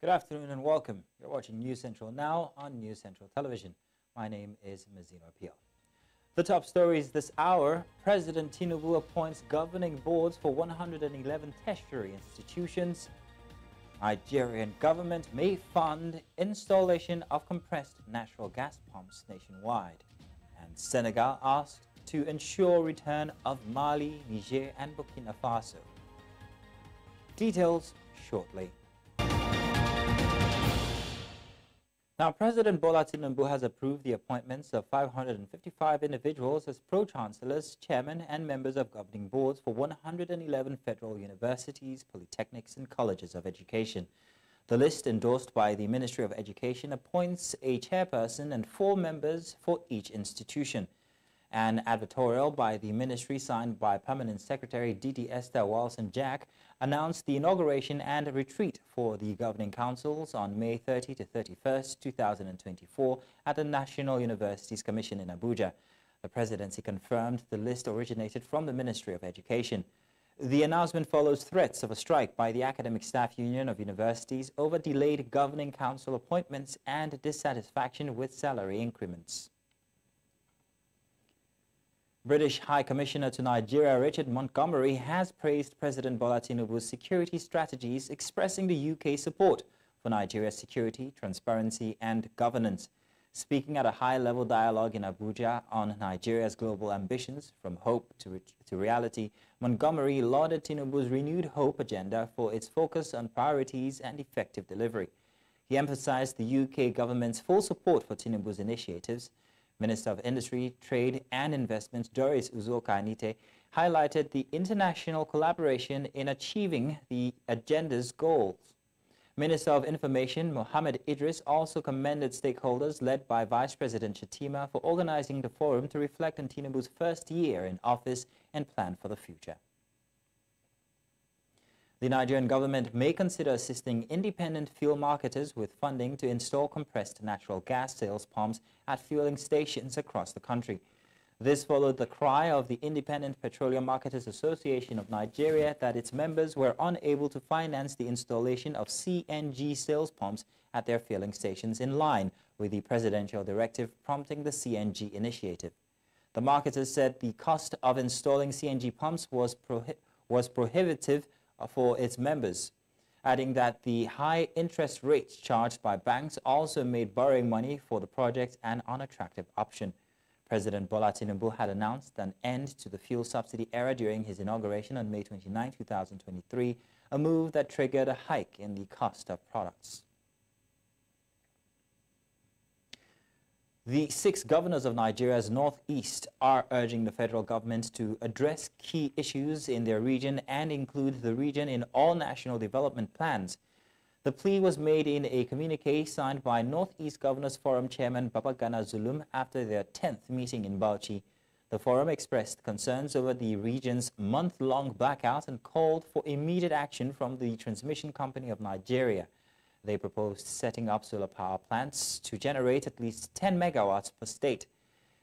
Good afternoon and welcome. You're watching News Central now on News Central Television. My name is Mazino Appeal. The top stories this hour: President Tinubu appoints governing boards for 111 tertiary institutions. Nigerian government may fund installation of compressed natural gas pumps nationwide. And Senegal asked to ensure return of Mali, Niger and Burkina Faso. Details shortly. Now, President Bola Tinubu has approved the appointments of 555 individuals as pro-chancellors, chairmen and members of governing boards for 111 federal universities, polytechnics and colleges of education. The list, endorsed by the Ministry of Education, appoints a chairperson and 4 members for each institution. An advertorial by the ministry, signed by Permanent Secretary D.D. Esther Walson-Jack, announced the inauguration and retreat for the governing councils on May 30 to 31st, 2024 at the National Universities Commission in Abuja. The presidency confirmed the list originated from the Ministry of Education. The announcement follows threats of a strike by the Academic Staff Union of Universities over delayed governing council appointments and dissatisfaction with salary increments. British High Commissioner to Nigeria Richard Montgomery has praised President Bola Tinubu's security strategies, expressing the UK's support for Nigeria's security, transparency and governance. Speaking at a high-level dialogue in Abuja on Nigeria's global ambitions, from hope to reality, Montgomery lauded Tinubu's renewed hope agenda for its focus on priorities and effective delivery. He emphasized the UK government's full support for Tinubu's initiatives. Minister of Industry, Trade and Investment Doris Uzoka-Anite highlighted the international collaboration in achieving the agenda's goals. Minister of Information Mohammed Idris also commended stakeholders led by Vice President Shatima for organizing the forum to reflect on Tinubu's first year in office and plan for the future. The Nigerian government may consider assisting independent fuel marketers with funding to install compressed natural gas sales pumps at fueling stations across the country. This followed the cry of the Independent Petroleum Marketers Association of Nigeria that its members were unable to finance the installation of CNG sales pumps at their fueling stations, in line with the presidential directive prompting the CNG initiative. The marketers said the cost of installing CNG pumps was prohibitive for its members, adding that the high interest rates charged by banks also made borrowing money for the project an unattractive option. President Bola Tinubu had announced an end to the fuel subsidy era during his inauguration on May 29, 2023, a move that triggered a hike in the cost of products. The 6 governors of Nigeria's northeast are urging the federal government to address key issues in their region and include the region in all national development plans. The plea was made in a communique signed by Northeast Governors Forum Chairman Babagana Zulum after their 10th meeting in Bauchi. The forum expressed concerns over the region's month-long blackout and called for immediate action from the Transmission Company of Nigeria. They proposed setting up solar power plants to generate at least 10 megawatts per state.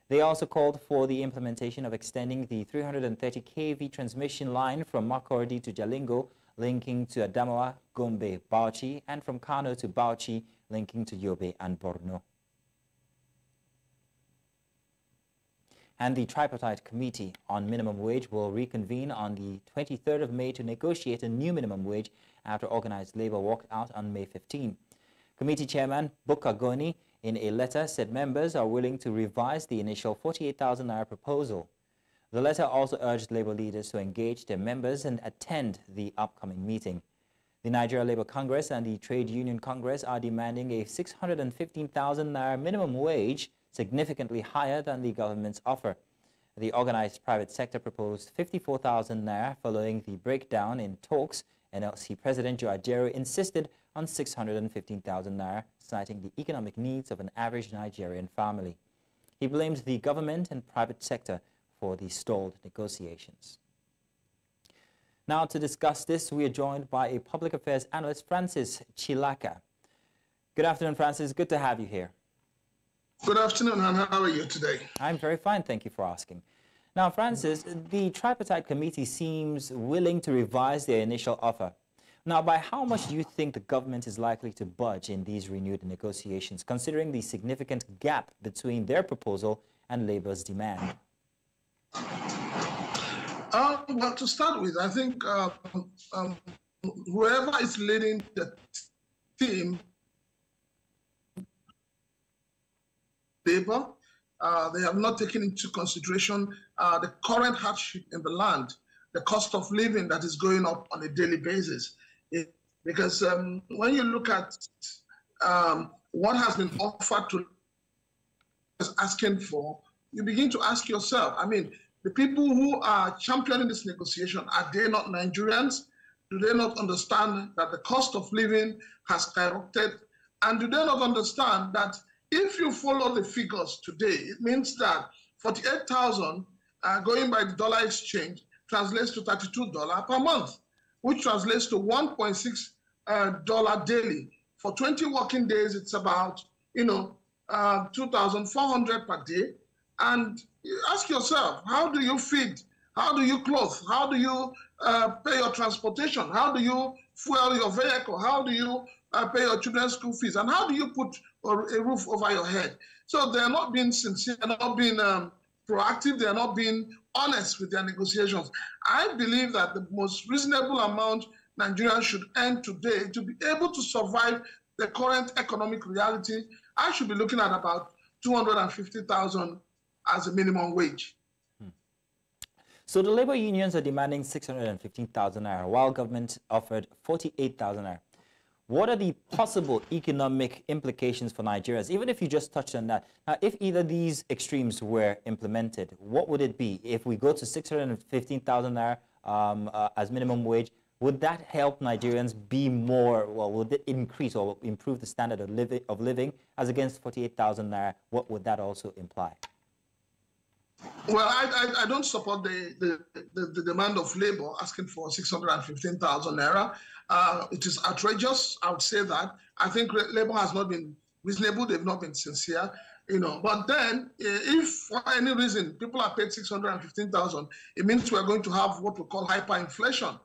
They also called for the implementation of extending the 330 kV transmission line from Makurdi to Jalingo, linking to Adamawa, Gombe, Bauchi, and from Kano to Bauchi, linking to Yobe and Borno. And the Tripartite Committee on Minimum Wage will reconvene on the 23rd of May to negotiate a new minimum wage after organized labor walked out on May 15. Committee Chairman Bukagoni, in a letter, said members are willing to revise the initial 48,000 naira proposal. The letter also urged labor leaders to engage their members and attend the upcoming meeting. The Nigeria Labour Congress and the Trade Union Congress are demanding a 615,000 naira minimum wage, significantly higher than the government's offer. The organized private sector proposed 54,000 naira following the breakdown in talks. NLC President Joe Ajaero insisted on 615,000 naira, citing the economic needs of an average Nigerian family. He blamed the government and private sector for the stalled negotiations. Now, to discuss this, we are joined by a public affairs analyst, Francis Chilaka. Good afternoon, Francis. Good to have you here. Good afternoon, and how are you today? I'm very fine, thank you for asking. Now, Francis, the Tripartite Committee seems willing to revise their initial offer. Now, by how much do you think the government is likely to budge in these renewed negotiations, considering the significant gap between their proposal and Labour's demand? Well, to start with, I think whoever is leading the team, Labour, they have not taken into consideration the current hardship in the land, the cost of living that is going up on a daily basis. Because when you look at what has been offered to asking for, you begin to ask yourself, I mean, the people who are championing this negotiation, are they not Nigerians? Do they not understand that the cost of living has skyrocketed? And do they not understand that if you follow the figures today, it means that 48,000 going by the dollar exchange translates to $32 per month, which translates to $1.6 daily. For 20 working days, it's about, 2,400 per day. And you ask yourself, how do you feed? How do you clothe? How do you pay your transportation? How do you fuel your vehicle? How do you pay your children's school fees? And how do you put a roof over your head? So they're not being sincere, they're not being proactive, they're not being honest with their negotiations. I believe that the most reasonable amount Nigerians should earn today to be able to survive the current economic reality, I should be looking at about 250,000 as a minimum wage. So the labor unions are demanding 615,000 naira, while government offered 48,000 naira. What are the possible economic implications for Nigerians, even if you just touched on that? Now, if either these extremes were implemented, what would it be? If we go to 615,000 naira as minimum wage, would that help Nigerians be more, well, would it increase or improve the standard of living as against 48,000 naira? What would that also imply? Well, I don't support the demand of labor asking for 615,000 naira. It is outrageous, I would say that. I think labor has not been reasonable, they've not been sincere, But then, if for any reason people are paid 615,000, it means we're going to have what we call hyperinflation.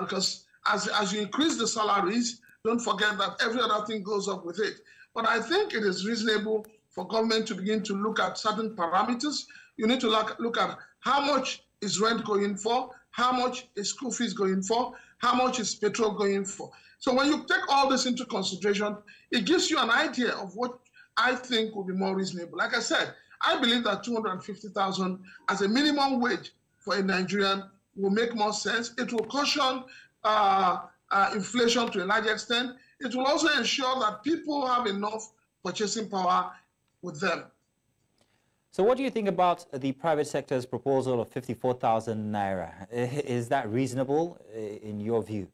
Because as you increase the salaries, don't forget that every other thing goes up with it. But I think it is reasonable for government to begin to look at certain parameters. You need to look at how much is rent going for, how much is school fees going for, how much is petrol going for. So when you take all this into consideration, it gives you an idea of what I think will be more reasonable. Like I said, I believe that 250,000 as a minimum wage for a Nigerian will make more sense. It will cushion inflation to a large extent. It will also ensure that people have enough purchasing power with them. So what do you think about the private sector's proposal of 54,000 naira? Is that reasonable in your view?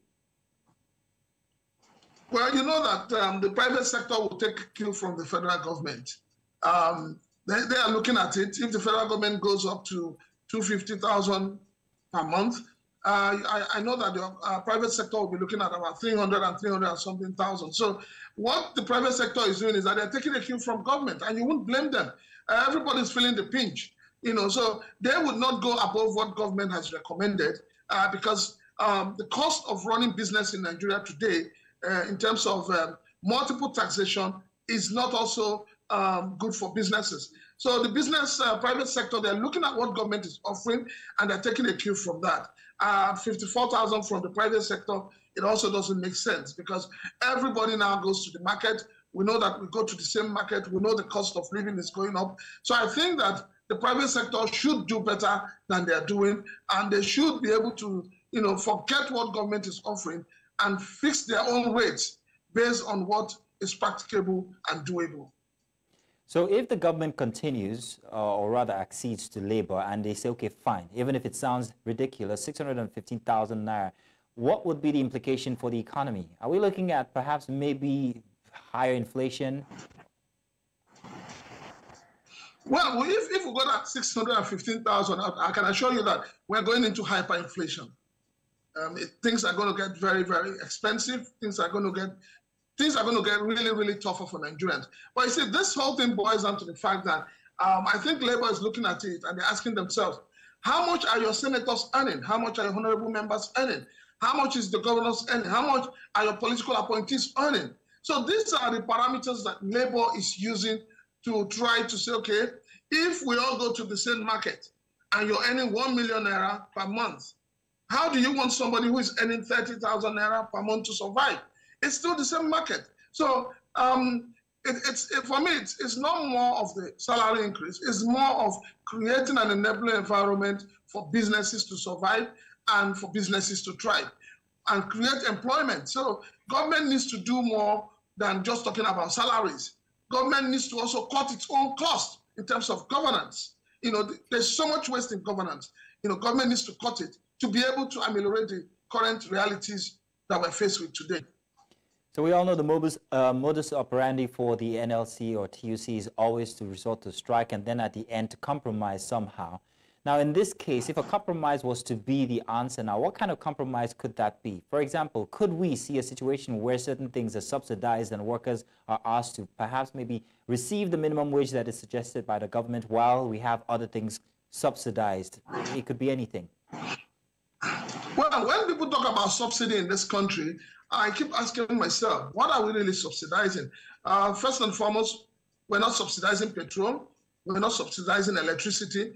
Well, you know that the private sector will take cue from the federal government. They are looking at it. If the federal government goes up to 250,000 per month, I know that the private sector will be looking at about 300 and something thousand. So what the private sector is doing is that they're taking a cue from government, and you wouldn't blame them. Everybody's feeling the pinch, so they would not go above what government has recommended because the cost of running business in Nigeria today in terms of multiple taxation is not also good for businesses. So the business private sector, they're looking at what government is offering, and they're taking a cue from that. 54,000 from the private sector, it also doesn't make sense because everybody now goes to the market. We know that we go to the same market. We know the cost of living is going up. So I think that the private sector should do better than they're doing, and they should be able to, forget what government is offering and fix their own rates based on what is practicable and doable. So if the government continues, or rather accedes to labor, and they say, okay, fine, even if it sounds ridiculous, 615,000 naira, what would be the implication for the economy? Are we looking at perhaps maybe higher inflation? Well, if we got at 615,000, I can assure you that we're going into hyperinflation. Things are going to get very, very expensive. Things are going to get really, really tougher for Nigerians. But you see, this whole thing boils down to the fact that I think Labour is looking at it and they're asking themselves, how much are your senators earning? How much are your honorable members earning? How much is the governor's earning? How much are your political appointees earning? So these are the parameters that labor is using to try to say, okay, if we all go to the same market and you're earning 1 million naira per month, how do you want somebody who is earning 30,000 naira per month to survive? It's still the same market. So for me, it's not more of the salary increase. It's more of creating an enabling environment for businesses to survive and for businesses to thrive and create employment. So government needs to do more than just talking about salaries. Government needs to also cut its own cost in terms of governance. There's so much waste in governance. Government needs to cut it to be able to ameliorate the current realities that we're faced with today. So we all know the modus operandi for the NLC or TUC is always to resort to strike and then at the end to compromise somehow. Now, in this case, if a compromise was to be the answer now, what kind of compromise could that be? For example, could we see a situation where certain things are subsidized and workers are asked to perhaps maybe receive the minimum wage that is suggested by the government while we have other things subsidized? It could be anything. Well, when people talk about subsidy in this country, I keep asking myself, what are we really subsidizing? First and foremost, we're not subsidizing petrol. We're not subsidizing electricity.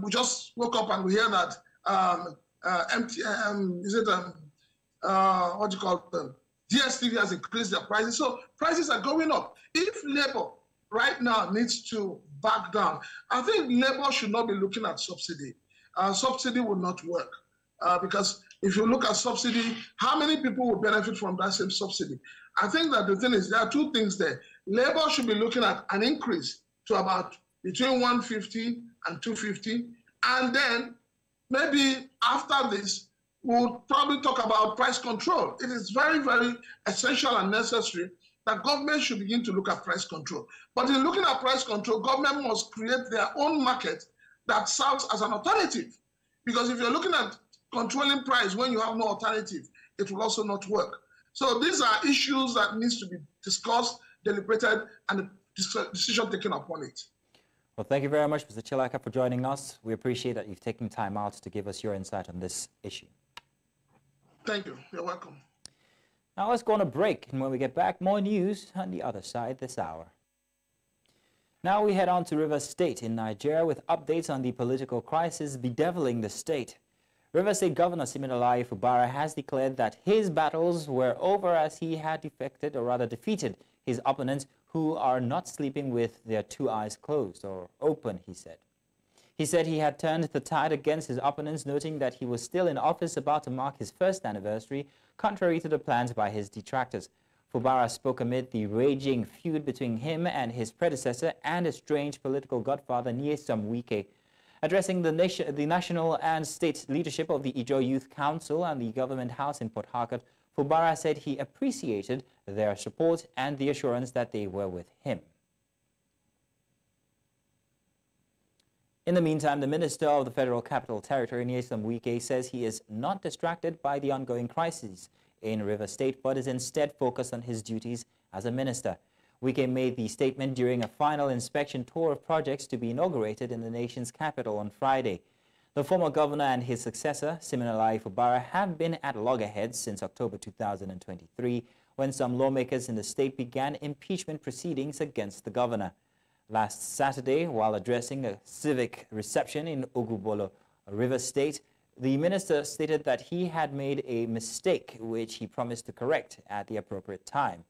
We just woke up and we hear that DSTV has increased their prices. So prices are going up. If labor right now needs to back down, I think labor should not be looking at subsidy. Subsidy will not work because if you look at subsidy, how many people will benefit from that same subsidy? I think that the thing is, there are two things there. Labor should be looking at an increase to about between 150 and 250. And then maybe after this, we'll probably talk about price control. It is very, very essential and necessary that government should begin to look at price control. But in looking at price control, government must create their own market that serves as an alternative. Because if you're looking at controlling price when you have no alternative, it will also not work. So these are issues that needs to be discussed, deliberated, and a decision taken upon it. Well, thank you very much, Mr. Chilaka, for joining us. We appreciate that you've taken time out to give us your insight on this issue. Thank you. You're welcome. Now let's go on a break, and when we get back, more news on the other side this hour. Now we head on to Rivers State in Nigeria with updates on the political crisis bedeviling the state. Rivers State Governor Siminalayi Fubara has declared that his battles were over as he had defeated his opponents who are not sleeping with their two eyes closed or open, he said. He said he had turned the tide against his opponents, noting that he was still in office about to mark his first anniversary, contrary to the plans by his detractors. Fubara spoke amid the raging feud between him and his predecessor and estranged political godfather Nyesom Wike. Addressing the national and state leadership of the Ijaw Youth Council and the Government House in Port Harcourt, Fubara said he appreciated their support and the assurance that they were with him. In the meantime, the Minister of the Federal Capital Territory, Nyesom Wike, says he is not distracted by the ongoing crises in Rivers State, but is instead focused on his duties as a minister. Wike made the statement during a final inspection tour of projects to be inaugurated in the nation's capital on Friday. The former governor and his successor, Siminalayi Fubara, have been at loggerheads since October 2023, when some lawmakers in the state began impeachment proceedings against the governor. Last Saturday, while addressing a civic reception in Ogbolo, Rivers State, the minister stated that he had made a mistake, which he promised to correct at the appropriate time.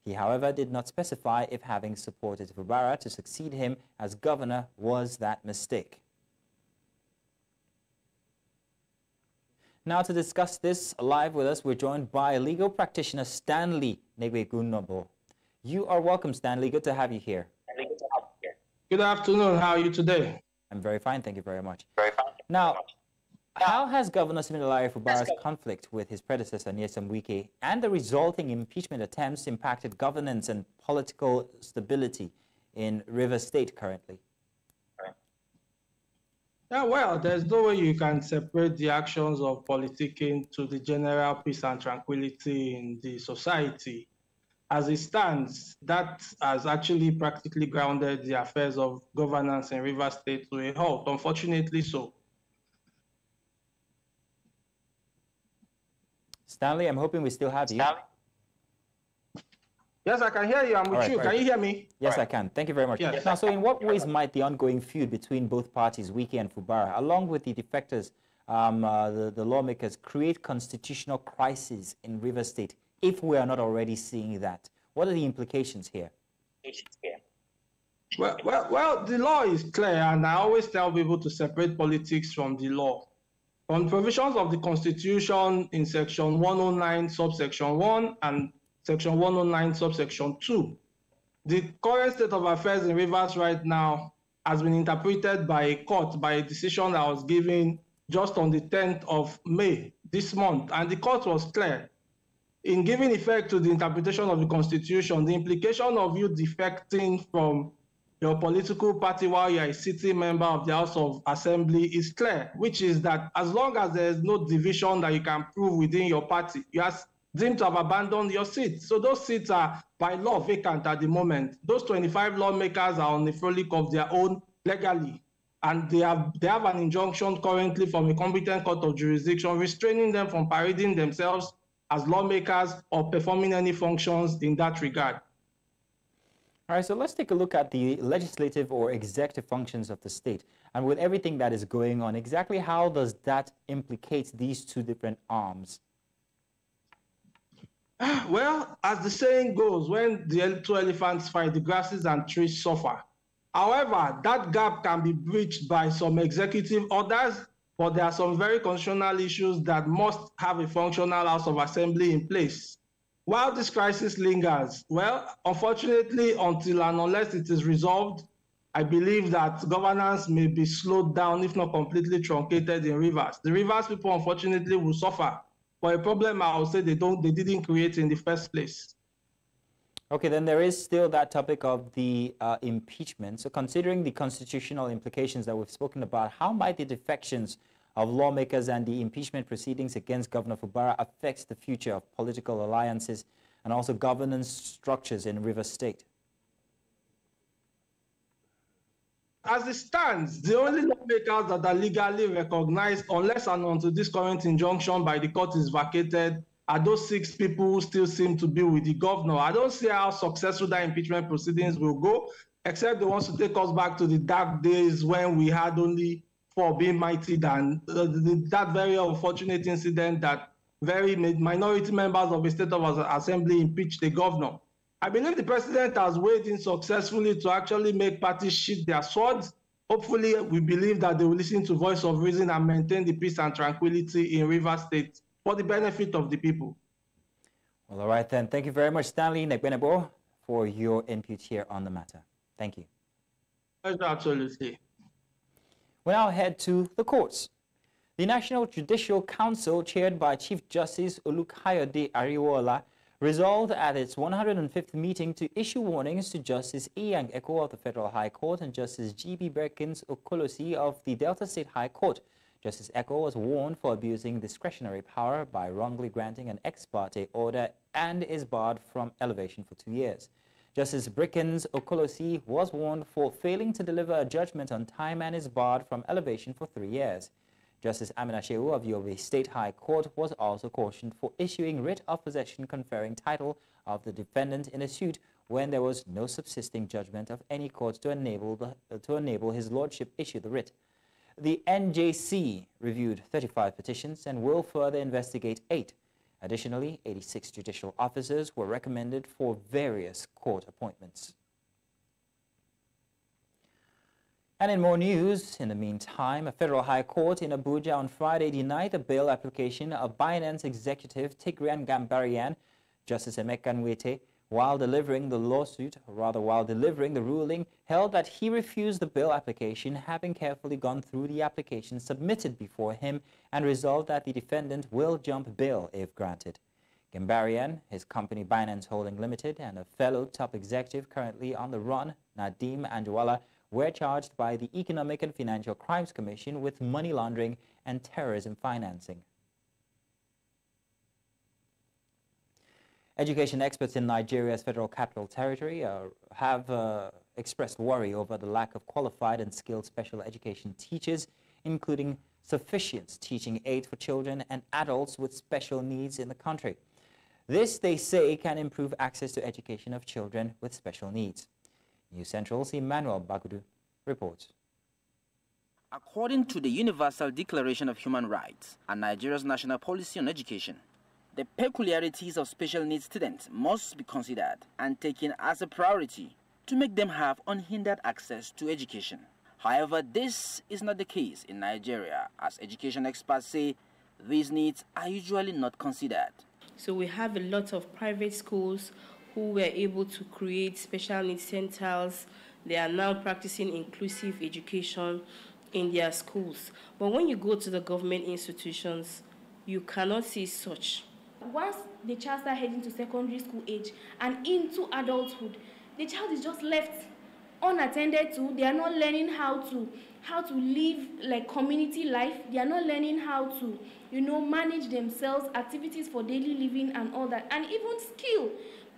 He, however, did not specify if having supported Fubara to succeed him as governor was that mistake. Now to discuss this live with us, we're joined by legal practitioner Stanley Negbegunobo. You are welcome, Stanley. Good to have you here. Good afternoon. How are you today? I'm very fine. Thank you very much. Now, how has Governor Siminalayi Fubara's conflict with his predecessor, Nyesom Wike, and the resulting impeachment attempts impacted governance and political stability in Rivers State currently? Yeah, well, there's no way you can separate the actions of politicking to the general peace and tranquility in the society. As it stands, that has actually practically grounded the affairs of governance in Rivers State to a halt, unfortunately so. Stanley, I'm hoping we still have you. Yes, I can hear you. I'm with you. Can you hear me? Yes, I can. Thank you very much. Yes. Now, so in what ways might the ongoing feud between both parties, Wike and Fubara, along with the defectors, the lawmakers, create constitutional crisis in Rivers State, if we are not already seeing that? What are the implications here? Well, the law is clear, and I always tell people to separate politics from the law. From provisions of the Constitution in Section 109, subsection 1, and Section 109, subsection 2, the current state of affairs in Rivers right now has been interpreted by a court, by a decision that was given just on the 10th of May this month, and the court was clear. In giving effect to the interpretation of the Constitution, the implication of you defecting from your political party while you are a sitting member of the House of Assembly is clear, which is that as long as there is no division that you can prove within your party, you are deemed to have abandoned your seat. So those seats are by law vacant at the moment. Those 25 lawmakers are on the frolic of their own legally, and they have an injunction currently from a competent court of jurisdiction restraining them from parading themselves as lawmakers or performing any functions in that regard. All right, so let's take a look at the legislative or executive functions of the state. And with everything that is going on, exactly how does that implicate these two different arms? Well, as the saying goes, when the two elephants fight, the grasses and trees suffer. However, that gap can be breached by some executive orders, but there are some very constitutional issues that must have a functional House of Assembly in place. While this crisis lingers, well, unfortunately, until and unless it is resolved, I believe that governance may be slowed down, if not completely truncated in Rivers. The Rivers people, unfortunately, will suffer for a problem I would say they didn't create in the first place. Okay, then there is still that topic of the impeachment. So considering the constitutional implications that we've spoken about, how might the defections of lawmakers and the impeachment proceedings against Governor Fubara affect the future of political alliances and also governance structures in Rivers State? As it stands, the only lawmakers that are legally recognized, unless and until this current injunction by the court is vacated, are those 6 people who still seem to be with the governor. I don't see how successful that impeachment proceedings will go, except they want to take us back to the dark days when we had only 4 being mighty than that very unfortunate incident that very minority members of the State of Assembly impeached the governor. I believe the president has weighed in successfully to actually make parties sheath their swords. Hopefully, we believe that they will listen to voice of reason and maintain the peace and tranquility in Rivers State for the benefit of the people. Well, all right then. Thank you very much, Stanley Nekbenebo, for your input here on the matter. Thank you. Absolutely. We now head to the courts. The National Judicial Council, chaired by Chief Justice Olukayode Ariwola, resolved at its 105th meeting to issue warnings to Justice Iyang Eko of the Federal High Court and Justice G.B. Berkins Okolosi of the Delta State High Court. Justice Eko was warned for abusing discretionary power by wrongly granting an ex parte order and is barred from elevation for 2 years. Justice Berkins Okolosi was warned for failing to deliver a judgment on time and is barred from elevation for 3 years. Justice Amina Shehu of Yobe State High Court was also cautioned for issuing writ of possession conferring title of the defendant in a suit when there was no subsisting judgment of any court to enable his lordship issue the writ. The NJC reviewed 35 petitions and will further investigate 8. Additionally, 86 judicial officers were recommended for various court appointments. And in more news, in the meantime, a federal high court in Abuja on Friday denied the bail application of Binance executive Tigran Gambarian. Justice Emeka Nwete, while delivering the ruling, held that he refused the bail application, having carefully gone through the application submitted before him, and resolved that the defendant will jump bail if granted. Gambarian, his company Binance Holding Limited, and a fellow top executive currently on the run, Nadeem Anjwala, were charged by the Economic and Financial Crimes Commission with money laundering and terrorism financing. Education experts in Nigeria's Federal Capital Territory have expressed worry over the lack of qualified and skilled special education teachers, including sufficient teaching aids for children and adults with special needs in the country. This, they say, can improve access to education of children with special needs. News Central's Emmanuel Bagudu reports. According to the Universal Declaration of Human Rights and Nigeria's national policy on education, the peculiarities of special needs students must be considered and taken as a priority to make them have unhindered access to education. However, this is not the case in Nigeria, as education experts say these needs are usually not considered. So we have a lot of private schools who were able to create special needs centers. They are now practicing inclusive education in their schools. But when you go to the government institutions, you cannot see such. Once the child starts heading to secondary school age and into adulthood, the child is just left unattended to. They are not learning how to live like community life. They are not learning how to, manage themselves, activities for daily living and all that, and even skill.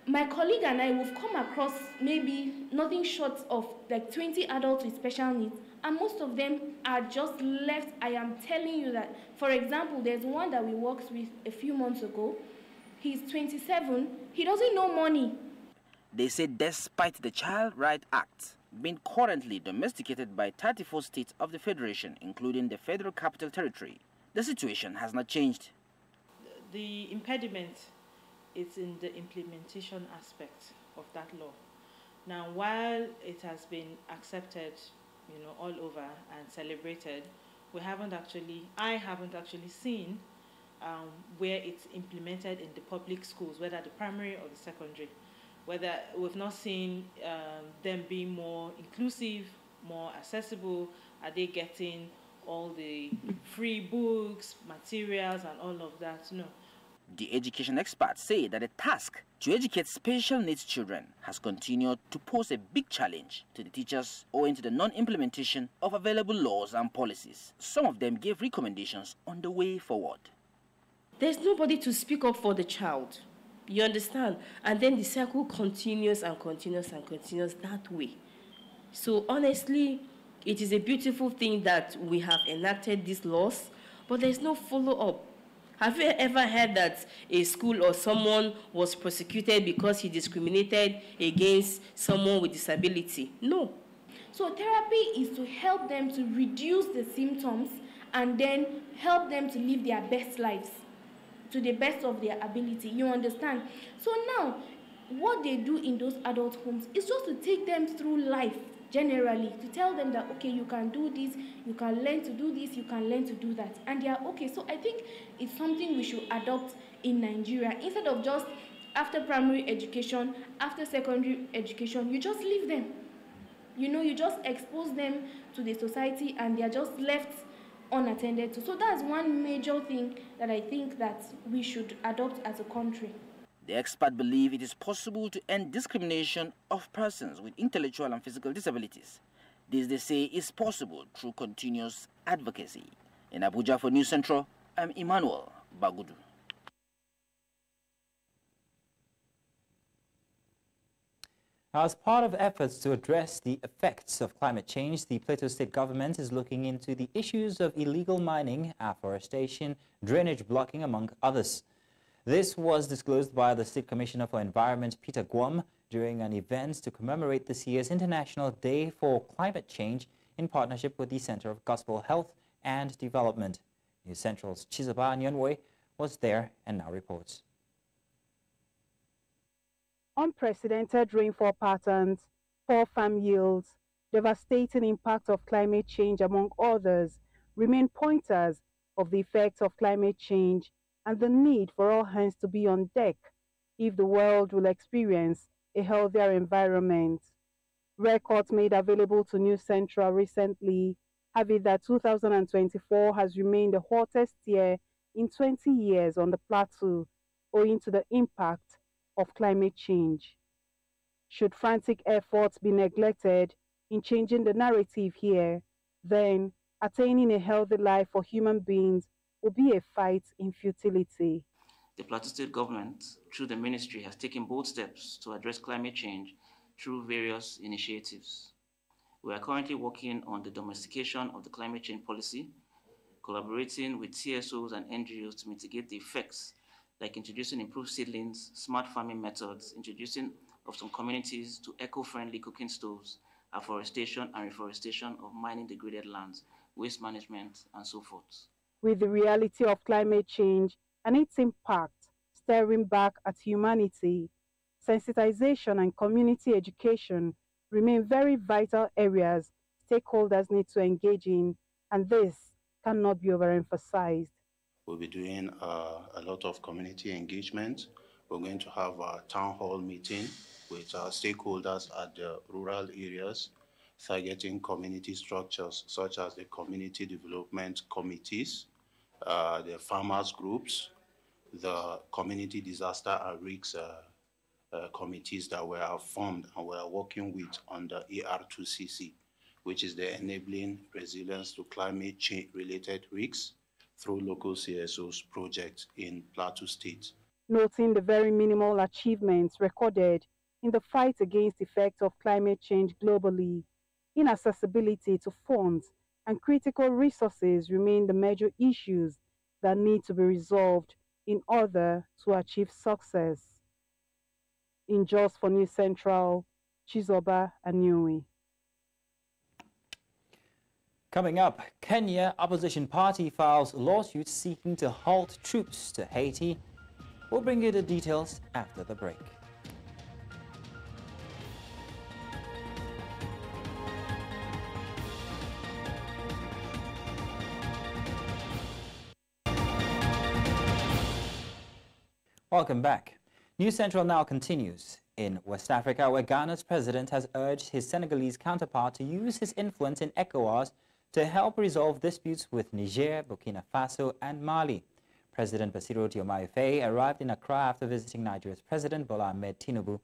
My colleague and I will come across maybe nothing short of like 20 adults with special needs, and most of them are just left. I am telling you that. For example, there's one that we worked with a few months ago. He's 27. He doesn't know money. They say despite the Child Rights Act being currently domesticated by 34 states of the Federation, including the Federal Capital Territory, the situation has not changed. The impediment is in the implementation aspect of that law. Now, while it has been accepted, all over and celebrated, I haven't actually seen where it's implemented in the public schools, whether the primary or the secondary. Whether we've not seen them being more inclusive, more accessible. Are they getting all the free books, materials, and all of that? No. The education experts say that the task to educate special needs children has continued to pose a big challenge to the teachers owing to the non-implementation of available laws and policies. Some of them gave recommendations on the way forward. There's nobody to speak up for the child. You understand? And then the cycle continues and continues and continues that way. So honestly, it is a beautiful thing that we have enacted these laws, but there's no follow-up. Have you ever heard that a school or someone was prosecuted because he discriminated against someone with disability? No. So therapy is to help them to reduce the symptoms and then help them to live their best lives to the best of their ability. You understand? So now, what they do in those adult homes is just to take them through life generally, to tell them that, okay, you can do this, you can learn to do this, you can learn to do that. And they are okay. So I think it's something we should adopt in Nigeria. Instead of just after primary education, after secondary education, you just leave them. You just expose them to the society and they are just left unattended to. So that's one major thing that I think that we should adopt as a country. The experts believe it is possible to end discrimination of persons with intellectual and physical disabilities. This, they say, is possible through continuous advocacy. In Abuja for News Central, I'm Emmanuel Bagudu. As part of efforts to address the effects of climate change, the Plateau State government is looking into the issues of illegal mining, afforestation, drainage blocking, among others. This was disclosed by the State Commissioner for Environment, Peter Guam, during an event to commemorate this year's International Day for Climate Change in partnership with the Center of Gospel Health and Development. News Central's Chizoba Nyonwe was there and now reports. Unprecedented rainfall patterns, poor farm yields, devastating impact of climate change, among others, remain pointers of the effects of climate change and the need for all hands to be on deck if the world will experience a healthier environment. Records made available to News Central recently have it that 2024 has remained the hottest year in 20 years on the plateau, owing to the impact of climate change. Should frantic efforts be neglected in changing the narrative here, then attaining a healthy life for human beings will be a fight in futility. The Plateau State government, through the ministry, has taken bold steps to address climate change through various initiatives. We are currently working on the domestication of the climate change policy, collaborating with CSOs and NGOs to mitigate the effects, like introducing improved seedlings, smart farming methods, introducing of some communities to eco-friendly cooking stoves, afforestation and reforestation of mining degraded lands, waste management, and so forth. With the reality of climate change and its impact staring back at humanity, sensitization and community education remain very vital areas stakeholders need to engage in, and this cannot be overemphasized. We'll be doing a lot of community engagement. We're going to have a town hall meeting with our stakeholders at the rural areas, targeting community structures such as the community development committees, the farmers groups, the community disaster and risks committees that we have formed and we are working with on the AR2CC, which is the Enabling Resilience to Climate Change Related Risks through local CSOs project in Plateau State. Noting the very minimal achievements recorded in the fight against the effects of climate change globally, inaccessibility to funds and critical resources remain the major issues that need to be resolved in order to achieve success. In Just for News Central, Chizoba Anyui. Coming up, Kenya opposition party files lawsuit seeking to halt troops to Haiti. We'll bring you the details after the break. Welcome back. News Central now continues. In West Africa, where Ghana's president has urged his Senegalese counterpart to use his influence in ECOWAS to help resolve disputes with Niger, Burkina Faso and Mali. President Bassirou Diomaye Faye arrived in Accra after visiting Nigeria's President Bola Ahmed Tinubu.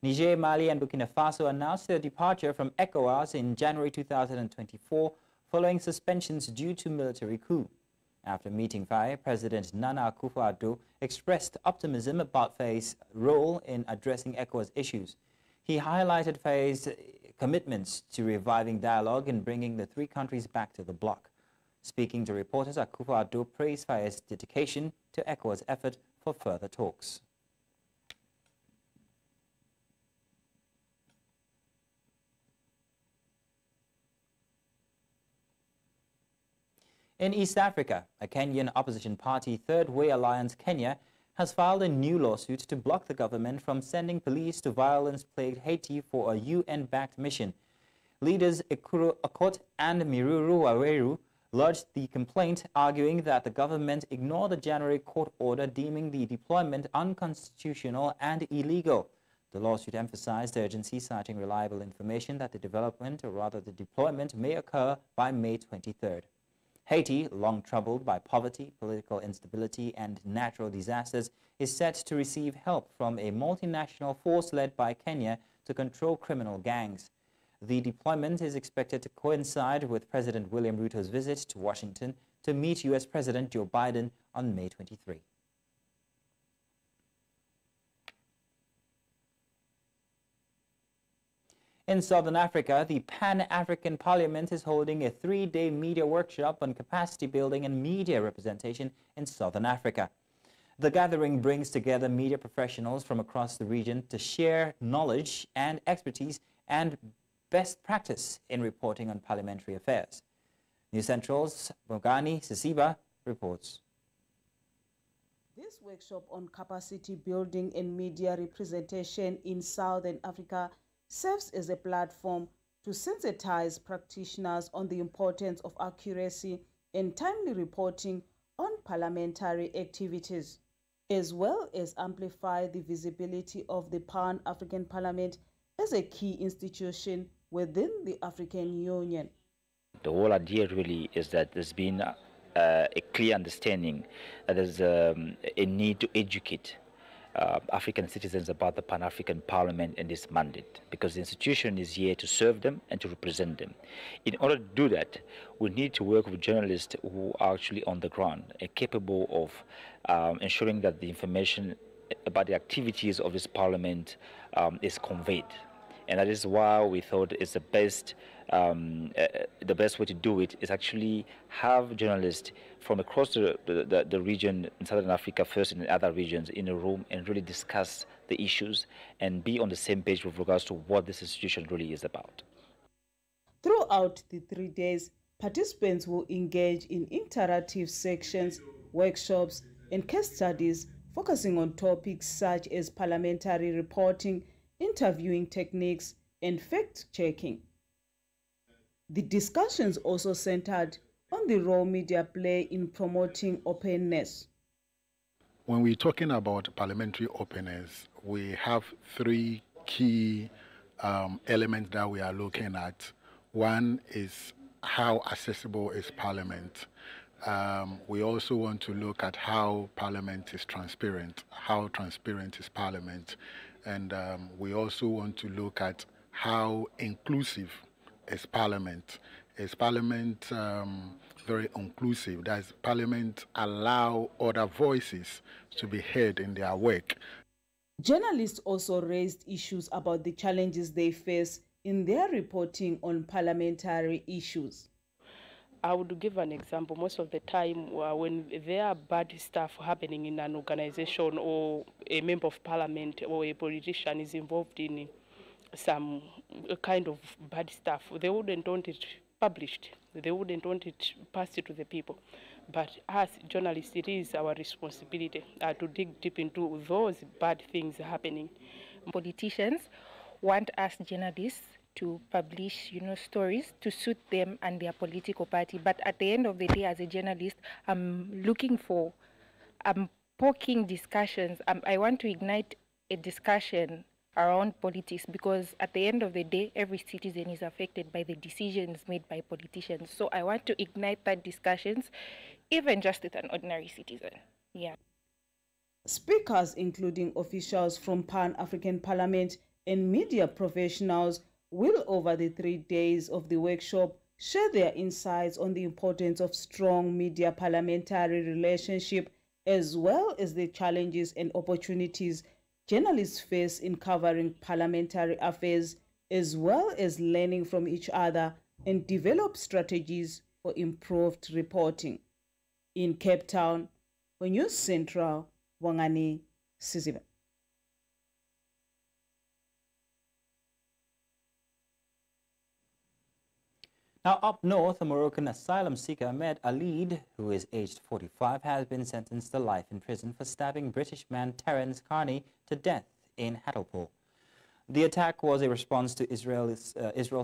Niger, Mali and Burkina Faso announced their departure from ECOWAS in January 2024 following suspensions due to military coup. After meeting Faye, President Nana Akufo-Addo expressed optimism about Faye's role in addressing ECOWAS issues. He highlighted Faye's commitments to reviving dialogue and bringing the three countries back to the bloc. Speaking to reporters, Akufo-Addo praised Faye's dedication to ECOWAS' effort for further talks. In East Africa, a Kenyan opposition party, Third Way Alliance Kenya, has filed a new lawsuit to block the government from sending police to violence-plagued Haiti for a UN-backed mission. Leaders Ekuru Okot and Miruru Waweru lodged the complaint, arguing that the government ignored the January court order deeming the deployment unconstitutional and illegal. The lawsuit emphasized urgency, citing reliable information that the development, or rather the deployment, may occur by May 23rd. Haiti, long troubled by poverty, political instability and natural disasters, is set to receive help from a multinational force led by Kenya to control criminal gangs. The deployment is expected to coincide with President William Ruto's visit to Washington to meet U.S. President Joe Biden on May 23. In Southern Africa, the Pan-African Parliament is holding a 3-day media workshop on capacity building and media representation in Southern Africa. The gathering brings together media professionals from across the region to share knowledge and expertise and best practice in reporting on parliamentary affairs. News Central's Bongani Sisiba reports. This workshop on capacity building and media representation in Southern Africa serves as a platform to sensitize practitioners on the importance of accuracy and timely reporting on parliamentary activities, as well as amplify the visibility of the Pan-African Parliament as a key institution within the African Union. The whole idea really is that there's been a clear understanding that there's a need to educate African citizens about the Pan-African Parliament and its mandate, because the institution is here to serve them and to represent them. In order to do that, we need to work with journalists who are actually on the ground and capable of ensuring that the information about the activities of this Parliament is conveyed. And that is why we thought it's the best the best way to do it is actually have journalists from across the region in Southern Africa, first and in other regions, in a room and really discuss the issues and be on the same page with regards to what this institution really is about. Throughout the 3 days, participants will engage in interactive sections, workshops, and case studies focusing on topics such as parliamentary reporting, interviewing techniques, and fact-checking. The discussions also centered on the role media play in promoting openness. When we're talking about parliamentary openness, we have three key elements that we are looking at. One is how accessible is Parliament. We also want to look at how Parliament is transparent, how transparent is Parliament. And we also want to look at how inclusive is Parliament. Is Parliament very inclusive? Does Parliament allow other voices to be heard in their work? Journalists also raised issues about the challenges they face in their reporting on parliamentary issues. I would give an example. Most of the time when there are bad stuff happening in an organization, or a member of parliament or a politician is involved in some kind of bad stuff, they wouldn't want it published. They wouldn't want it passed to the people. But as journalists, it is our responsibility to dig deep into those bad things happening. Politicians want us journalists to publish, stories to suit them and their political party. But at the end of the day, as a journalist, I'm poking discussions. I want to ignite a discussion around politics, because at the end of the day, every citizen is affected by the decisions made by politicians. So I want to ignite that discussions, even just with an ordinary citizen. Yeah. Speakers, including officials from Pan-African Parliament and media professionals, will, over the 3 days of the workshop, share their insights on the importance of strong media parliamentary relationship, as well as the challenges and opportunities journalists face in covering parliamentary affairs, as well as learning from each other and develop strategies for improved reporting. In Cape Town, for News Central, Wangani Siziba. Now, up north, a Moroccan asylum seeker, Ahmed Alid, who is aged 45, has been sentenced to life in prison for stabbing British man Terence Carney to death in Hartlepool. The attack was a response to Israel's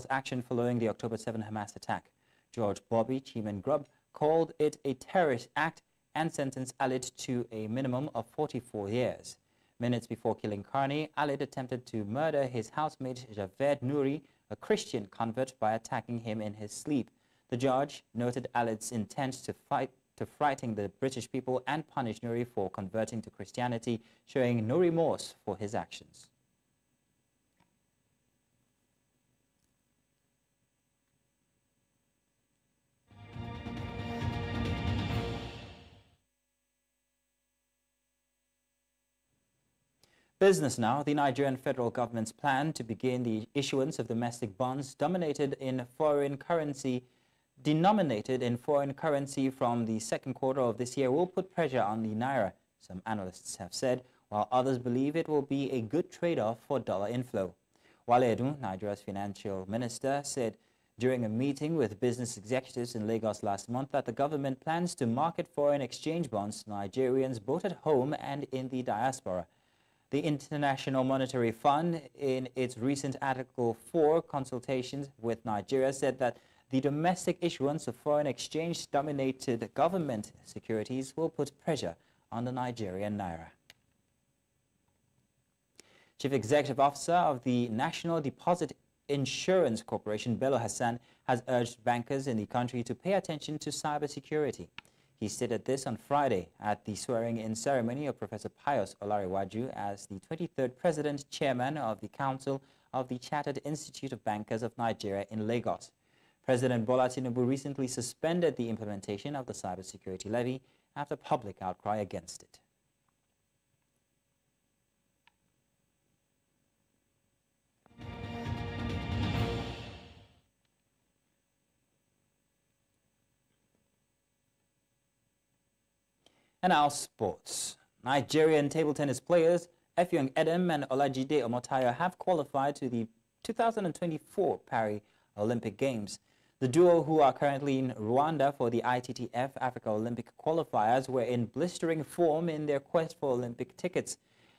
action following the October 7 Hamas attack. George Bobby Cheeman Grubb called it a terrorist act and sentenced Alid to a minimum of 44 years. Minutes before killing Carney, Alid attempted to murder his housemate Javed Nouri, a Christian convert, by attacking him in his sleep. The judge noted Alid's intent to frighten the British people and punish Nouri for converting to Christianity, showing no remorse for his actions. Business now. The Nigerian federal government's plan to begin the issuance of domestic bonds denominated in foreign currency from the second quarter of this year will put pressure on the naira, some analysts have said, while others believe it will be a good trade-off for dollar inflow. Wale Edun, Nigeria's financial minister, said during a meeting with business executives in Lagos last month that the government plans to market foreign exchange bonds to Nigerians both at home and in the diaspora. The International Monetary Fund, in its recent Article 4 consultations with Nigeria, said that the domestic issuance of foreign exchange-dominated government securities will put pressure on the Nigerian naira. Chief Executive Officer of the National Deposit Insurance Corporation, Bello Hassan, has urged bankers in the country to pay attention to cybersecurity. He stated this on Friday at the swearing-in ceremony of Professor Pius Olarewaju as the 23rd President Chairman of the Council of the Chartered Institute of Bankers of Nigeria in Lagos. President Bola Tinubu recently suspended the implementation of the cybersecurity levy after public outcry against it. And now sports. Nigerian table tennis players Effiong Edem and Olajide Omotayo have qualified to the 2024 Paris Olympic Games. The duo, who are currently in Rwanda for the ITTF Africa Olympic qualifiers, were in blistering form in their quest for Olympic tickets.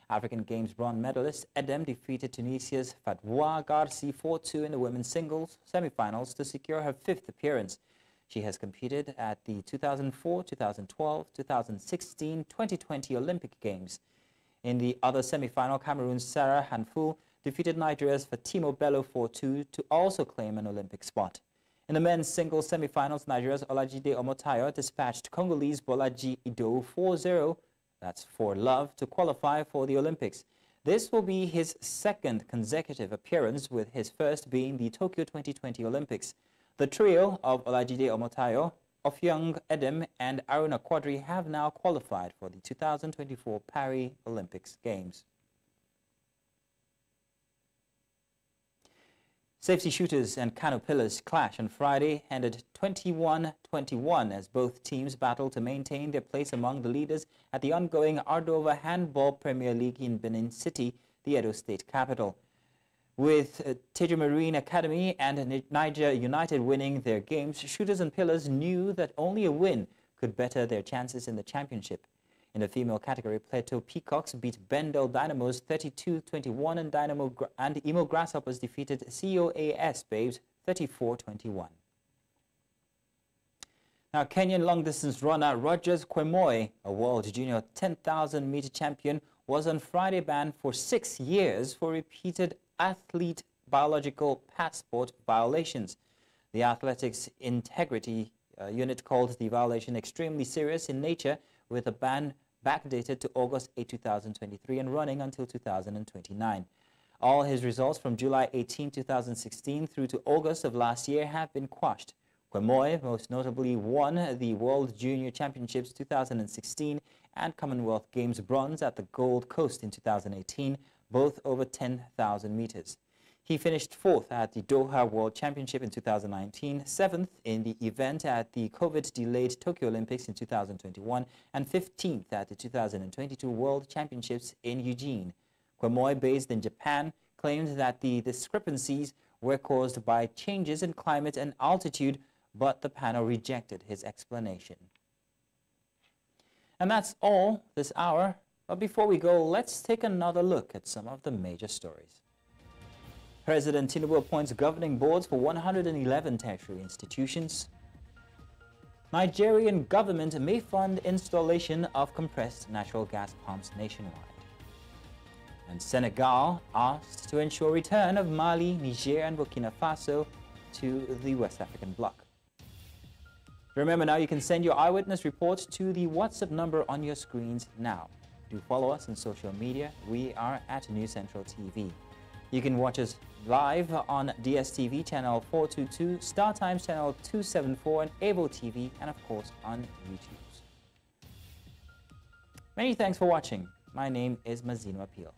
African Games bronze medalist Edem defeated Tunisia's Fatwa Garci 4-2 in the women's singles semifinals to secure her 5th appearance. She has competed at the 2004, 2012, 2016, 2020 Olympic Games. In the other semifinal, Cameroon's Sarah Hanful defeated Nigeria's Fatimo Bello 4-2 to also claim an Olympic spot. In the men's singles semifinals, Nigeria's Olajide Omotayo dispatched Congolese Bolaji Ido 4-0, that's 4-love, to qualify for the Olympics. This will be his second consecutive appearance, with his first being the Tokyo 2020 Olympics. The trio of Olajide Omotayo, Effiong Edem and Aruna Quadri have now qualified for the 2024 Paris Olympics Games. Safety shooters and Kano Pillars clash on Friday ended 21-21 as both teams battled to maintain their place among the leaders at the ongoing Ardova Handball Premier League in Benin City, the Edo State capital. With Tejo Marine Academy and Niger United winning their games, shooters and pillars knew that only a win could better their chances in the championship. In the female category, Plateau Peacocks beat Bendel Dynamos 32-21 and Imo Grasshoppers defeated COAS Babes 34-21. Now, Kenyan long-distance runner Rogers Kwemoy, a world junior 10,000-meter champion, was on Friday banned for 6 years for repeated athlete biological passport violations. The Athletics Integrity Unit called the violation extremely serious in nature, with a ban backdated to August 8, 2023 and running until 2029. All his results from July 18, 2016 through to August of last year have been quashed. Kwemoy most notably won the World Junior Championships 2016 and Commonwealth Games bronze at the Gold Coast in 2018, both over 10,000 meters. He finished 4th at the Doha World Championship in 2019, 7th in the event at the COVID-delayed Tokyo Olympics in 2021, and 15th at the 2022 World Championships in Eugene. Kwemoy, based in Japan, claimed that the discrepancies were caused by changes in climate and altitude, but the panel rejected his explanation. And that's all this hour. But before we go, let's take another look at some of the major stories. President Tinubu appoints governing boards for 111 tertiary institutions. Nigerian government may fund installation of compressed natural gas pumps nationwide. And Senegal asked to ensure return of Mali, Niger and Burkina Faso to the West African bloc. Remember now, you can send your eyewitness reports to the WhatsApp number on your screens now. Do follow us on social media. We are at News Central TV. You can watch us live on DSTV channel 422, Star Times channel 274, and Able TV, and of course on YouTube. Many thanks for watching. My name is Mazino Appeal.